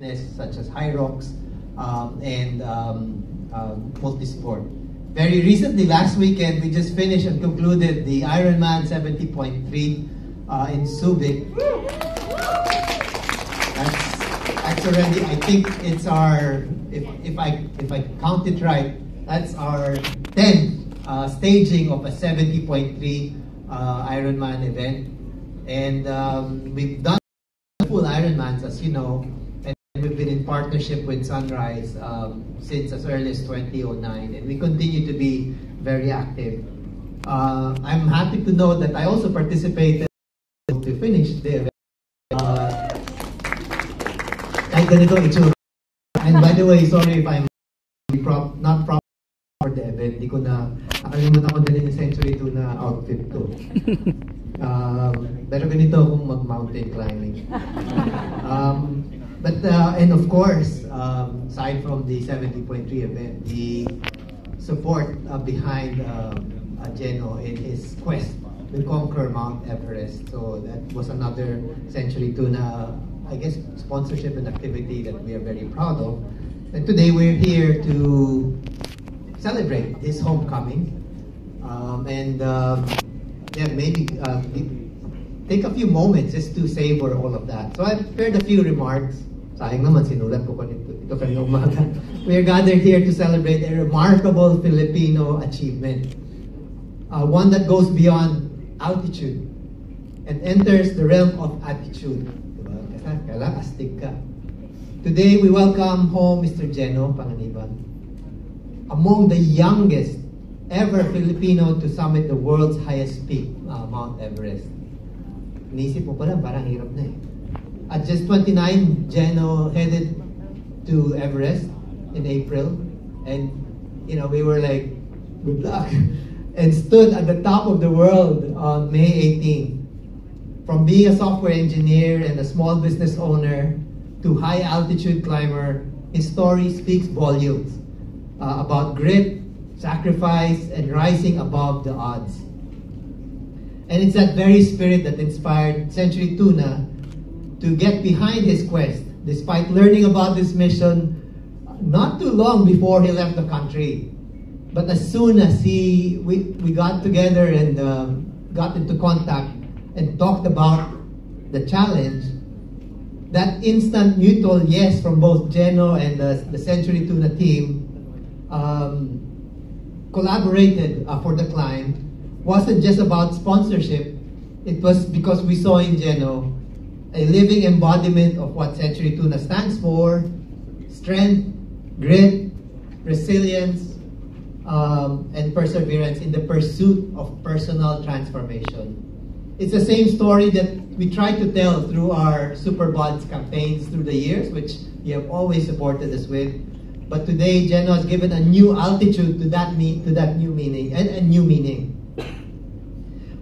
such as Hyrox and Multisport. Very recently, last weekend, we just finished and concluded the Ironman 70.3 in Subic. That's already, I think it's our, if I count it right, that's our 10th staging of a 70.3 Ironman event. And we've done full Ironmans, as you know, and we've been in partnership with Sunrise since as early as 2009, and we continue to be very active. I'm happy to know that I also participated to finish the event. And by the way, sorry if I'm not proper for the event. Di ko na, nakalimutan ko din yung Century 2 na outfit ko. Pero ganito akong mag-mountain climbing. And of course, aside from the 70.3 event, the support behind Geno in his quest to conquer Mount Everest. So that was another Century 2 na, I guess, sponsorship and activity that we are very proud of. And today we're here to celebrate this homecoming. Yeah, maybe take a few moments just to savor all of that. So I've prepared a few remarks. Sayang naman, sinulat ko ito kanina umaga. We are gathered here to celebrate a remarkable Filipino achievement. One that goes beyond altitude and enters the realm of attitude. Kailangan astig ka. Today, we welcome home Mr. Geno Panganiban, among the youngest ever Filipino to summit the world's highest peak, Mount Everest. Inisip mo pala, parang hirap na eh. At just 29, Geno headed to Everest in April, and we were like, good luck, and stood at the top of the world on May 18. From being a software engineer and a small business owner to high altitude climber, his story speaks volumes about grit, sacrifice, and rising above the odds. And it's that very spirit that inspired Century Tuna to get behind his quest, despite learning about this mission not too long before he left the country. But as soon as we got together and got into contact and talked about the challenge, that instant mutual yes from both Geno and the Century Tuna team collaborated for the climb. Wasn't just about sponsorship. It was because we saw in Geno a living embodiment of what Century Tuna stands for: strength, grit, resilience, and perseverance in the pursuit of personal transformation. It's the same story that we try to tell through our SuperBods campaigns through the years, which you have always supported us with. But today, Geno has given a new altitude to that new meaning and a new meaning.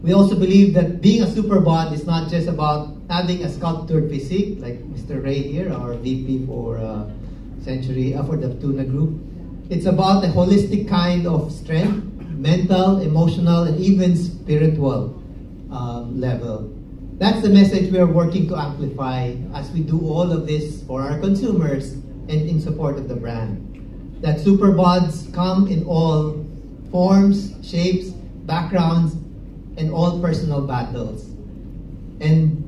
We also believe that being a SuperBod is not just about having a sculptured physique, like Mr. Ray here, our VP for for the Tuna Group. It's about a holistic kind of strength, mental, emotional, and even spiritual level. That's the message we are working to amplify as we do all of this for our consumers and in support of the brand. That SuperBods come in all forms, shapes, backgrounds, and all personal battles. And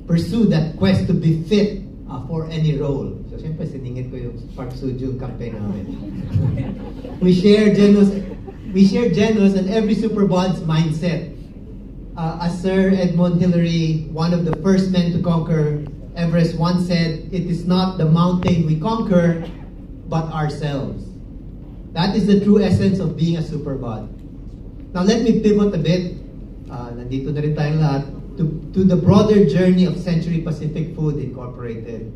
pursue that quest to be fit for any role. So, siyempre, siningit ko yung Park Soo-joon campaign namin. We share Geno's and every SuperBods mindset. As Sir Edmund Hillary, one of the first men to conquer Everest, once said, "It is not the mountain we conquer, but ourselves." That is the true essence of being a SuperBod. Now let me pivot a bit, nandito na rin tayong lahat, to the broader journey of Century Pacific Food Incorporated.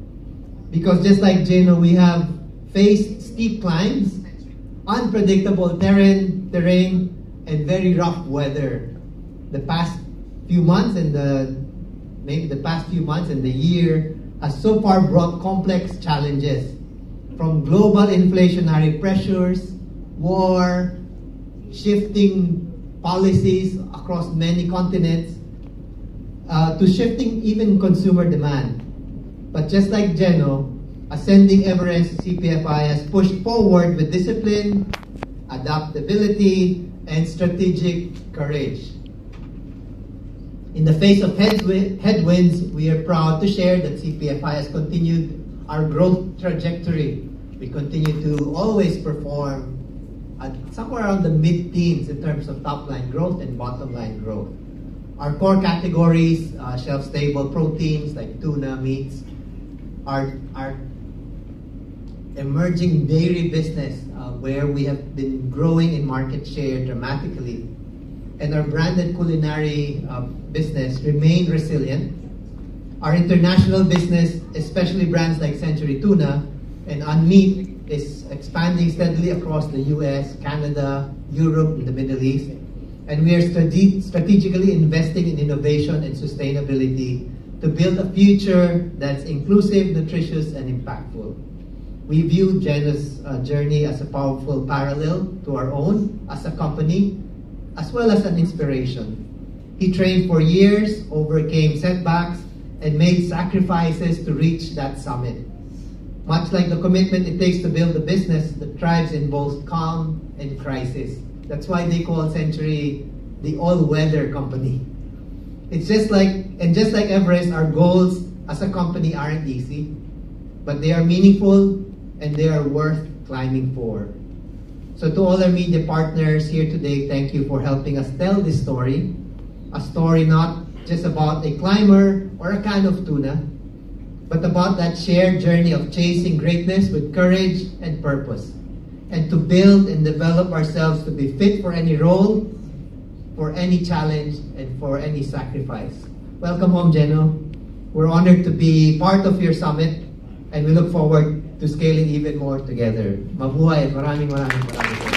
Because just like Geno, we have faced steep climbs, unpredictable terrain, and very rough weather. The past few months and the year has so far brought complex challenges, from global inflationary pressures, war, shifting policies across many continents, to shifting even consumer demand. But just like Geno, Ascending Everest CPFI has pushed forward with discipline, adaptability, and strategic courage. In the face of headwinds, we are proud to share that CPFI has continued our growth trajectory. We continue to always perform at somewhere around the mid-teens in terms of top-line growth and bottom-line growth. Our core categories, shelf-stable proteins like tuna, meats, our emerging dairy business where we have been growing in market share dramatically, and our branded culinary business remain resilient. Our international business, especially brands like Century Tuna and Unmeat, is expanding steadily across the US, Canada, Europe, and the Middle East. And we are strategically investing in innovation and sustainability to build a future that's inclusive, nutritious, and impactful. We view Geno's journey as a powerful parallel to our own as a company, as well as an inspiration. He trained for years, overcame setbacks, and made sacrifices to reach that summit. Much like the commitment it takes to build a business that thrives in both calm and crisis. That's why they call Century the all-weather company. Just like Everest, our goals as a company aren't easy, but they are meaningful and they are worth climbing for. So to all our media partners here today, thank you for helping us tell this story. A story not just about a climber or a can of tuna, but about that shared journey of chasing greatness with courage and purpose, and to build and develop ourselves to be fit for any role, for any challenge, and for any sacrifice. Welcome home, Geno. We're honored to be part of your summit, and we look forward to scaling even more together. Mabuhay at maraming.